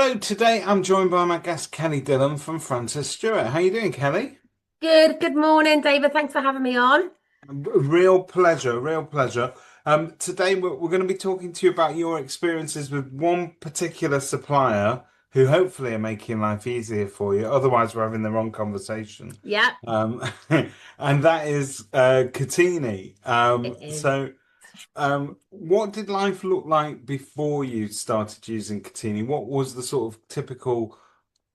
So today I'm joined by my guest Kelly Dillon from Francis Stewart. How you doing, Kelly? Good morning, David. Thanks for having me on. Real pleasure, real pleasure. Today we're going to be talking to you about your experiences with one particular supplier who hopefully are making life easier for you. Otherwise, we're having the wrong conversation. Yeah, Um, and that is Kotini. it is. What did life look like before you started using Kotini? What was the sort of typical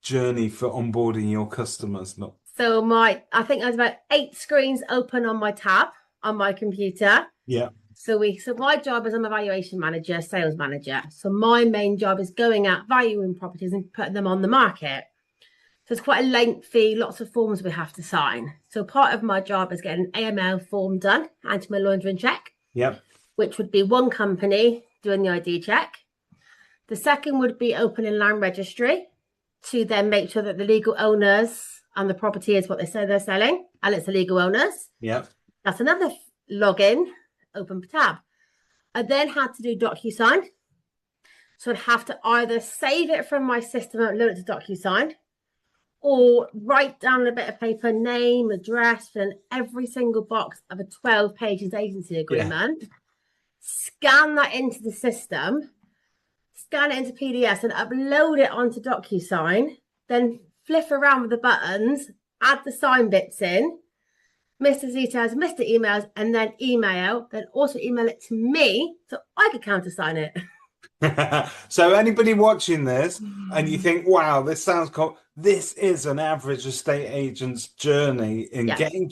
journey for onboarding your customers? Not, I think there's about 8 screens open on my tab on my computer. yeah, So my job is I'm a valuation manager, sales manager. So my main job is going out, valuing properties and putting them on the market. So it's quite a lengthy, lots of forms we have to sign. So part of my job is getting an AML form done, anti-money laundering check, yeah, which would be one company doing the ID check. The second would be opening land registry to then make sure that the legal owners and the property is what they say they're selling, and it's the legal owners. yeah. That's another login, open tab. I then had to do DocuSign. So I'd have to either save it from my system and load it to DocuSign, or write down a bit of paper, name, address, and every single box of a 12 pages agency Yeah. agreement, scan that into the system, scan it into PDFs and upload it onto DocuSign, then flip around with the buttons, add the sign bits in, Mr. Details, Mr. Emails, and then then also email it to me so I could countersign it. So anybody watching this and you think, wow, this sounds cool. This is an average estate agent's journey in Yeah, getting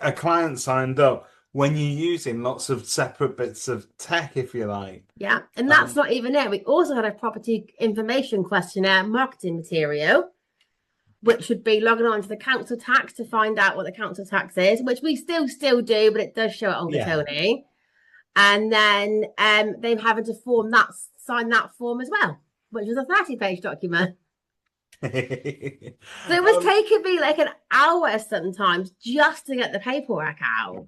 a client signed up when you're using lots of separate bits of tech, if you like. yeah. And that's Um, not even it. We also had a property information questionnaire marketing material, which would be logging on to the council tax to find out what the council tax is, which we still do, but it does show it on yeah. Kotini. And then them having to sign that form as well, which was a 30-page document. So it was Um, taking me like an hour sometimes just to get the paperwork out.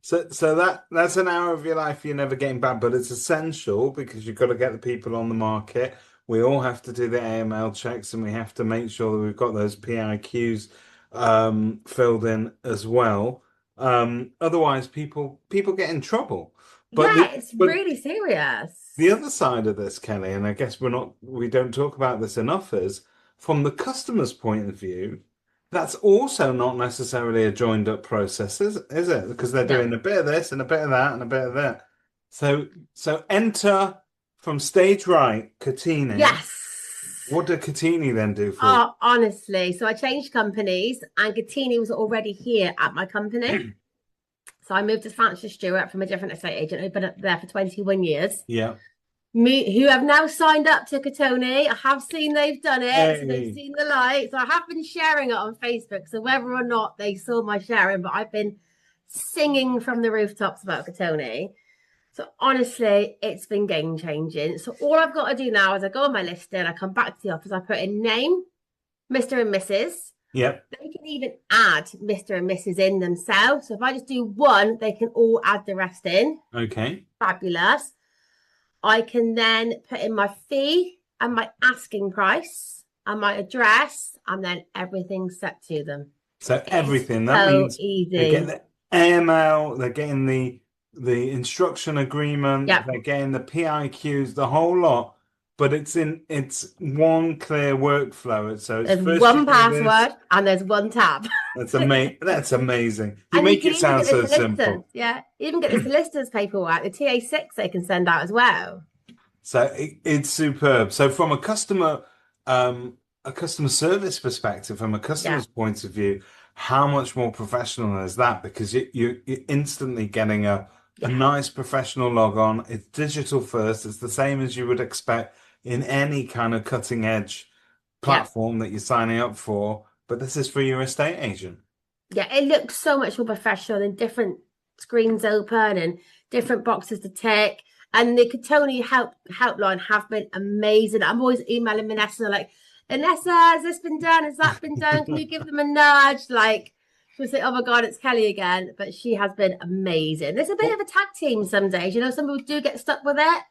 so that's an hour of your life you're never getting back, but it's essential because you've got to get the people on the market. We all have to do the AML checks and we have to make sure that we've got those PIQs filled in as well. Otherwise people get in trouble. But Yeah, it's but really the serious. other side of this, Kelly, and I guess we don't talk about this enough, is from the customer's point of view, that's also not necessarily a joined up process, is it? Because they're No. doing a bit of this and a bit of that and a bit of that. So enter from stage right, Kotini. Yes. What did Kotini then do for you? Oh, honestly. So I changed companies and Kotini was already here at my company. So I moved to Francis Stewart from a different estate agent who'd been up there for 21 years. Yeah. Me, who have now signed up to Kotini. I have seen they've done it. So they've Hey. seen the light. So I have been sharing it on Facebook. So whether or not they saw my sharing, but I've been singing from the rooftops about Kotini. So honestly, it's been game changing. So all I've got to do now is I go on my listing, I come back to the office, I put in name, Mr. and Mrs. Yep. They can even add Mr. and Mrs. in themselves. So if I just do one, they can all add the rest in. Okay. Fabulous. I can then put in my fee and my asking price and my address, and then everything's set to them. So It is everything. That so means they get easy. the AML, they're getting the instruction agreement, Yep. they're getting the PIQs, the whole lot. But it's one clear workflow. So it's There's first you one do this. password and there's one tab. That's amazing. You And you make can it even sound get the so solicitors. simple. Yeah. Even get the solicitors paperwork, the TA6 they can send out as well. So it's superb. So from a customer service perspective, from a Yeah. customer's point of view, how much more professional is that? Because you're instantly getting a Yeah. nice professional log on. It's digital first. It's the same as you would expect in any kind of cutting edge Yeah. platform that you're signing up for. But this is for your estate agent. Yeah. It looks so much more professional and different screens open and different boxes to tick. And the Kotoni helpline have been amazing. I'm always emailing Vanessa like, Vanessa, has this been done? Has that been done? Can you give them a nudge? Like she'll say, oh my God, it's Kelly again. But she has been amazing. There's a bit of a tag team some days. You know, some people do get stuck with it.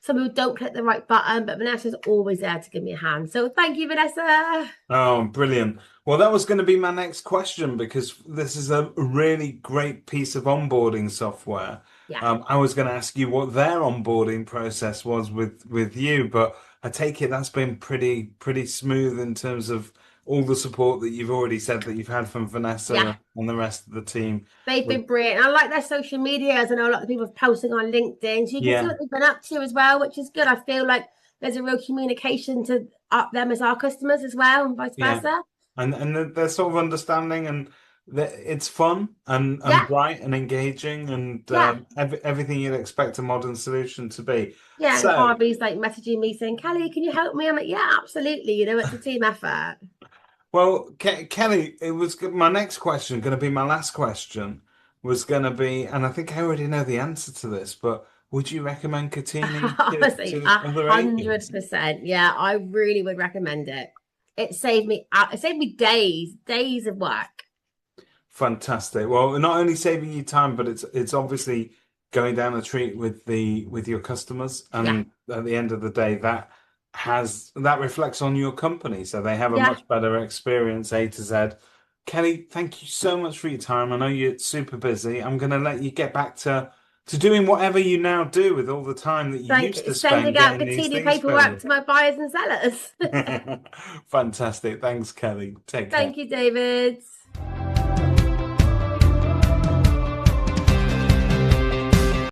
some people don't click the right button, but Vanessa's always there to give me a hand. So thank you, Vanessa. Oh, brilliant. Well, that was going to be my next question because this is a really great piece of onboarding software. Yeah. I was going to ask you what their onboarding process was with you, but I take it that's been pretty smooth in terms of all the support that you've already said that you've had from Yeah. Vanessa and the rest of the team. They've With been brilliant. I like their social media, as I know a lot of people are posting on LinkedIn. So you can see yeah, what they've been up to as well, which is good. I feel like there's a real communication to up them as our customers as well, and vice yeah. versa. And they're sort of understanding and it's fun and Yeah, bright and engaging and yeah, everything you'd expect a modern solution to be. yeah. And So, Harvey's like messaging me saying, Kelly, can you help me? I'm like, yeah, absolutely. You know, it's a team effort. well, Kelly, it was my next question, going to be my last question, was going to be, and I think I already know the answer to this, but would you recommend Kotini Honestly, to a other hundred agents? percent. Yeah, I really would recommend it. It saved me days of work. Fantastic. Well, not only saving you time, but it's obviously going down a treat with your customers, Yeah, and at the end of the day, that reflects on your company, so they have a yeah. much better experience, A to Z. Kelly, thank you so much for your time. I know you're super busy. I'm going to let you get back to doing whatever you now do with all the time that you Thank used you. to Sending spend out getting these Kotini things paperwork filled. to my buyers and sellers. Fantastic. Thanks, Kelly. Take care. Thank you, David.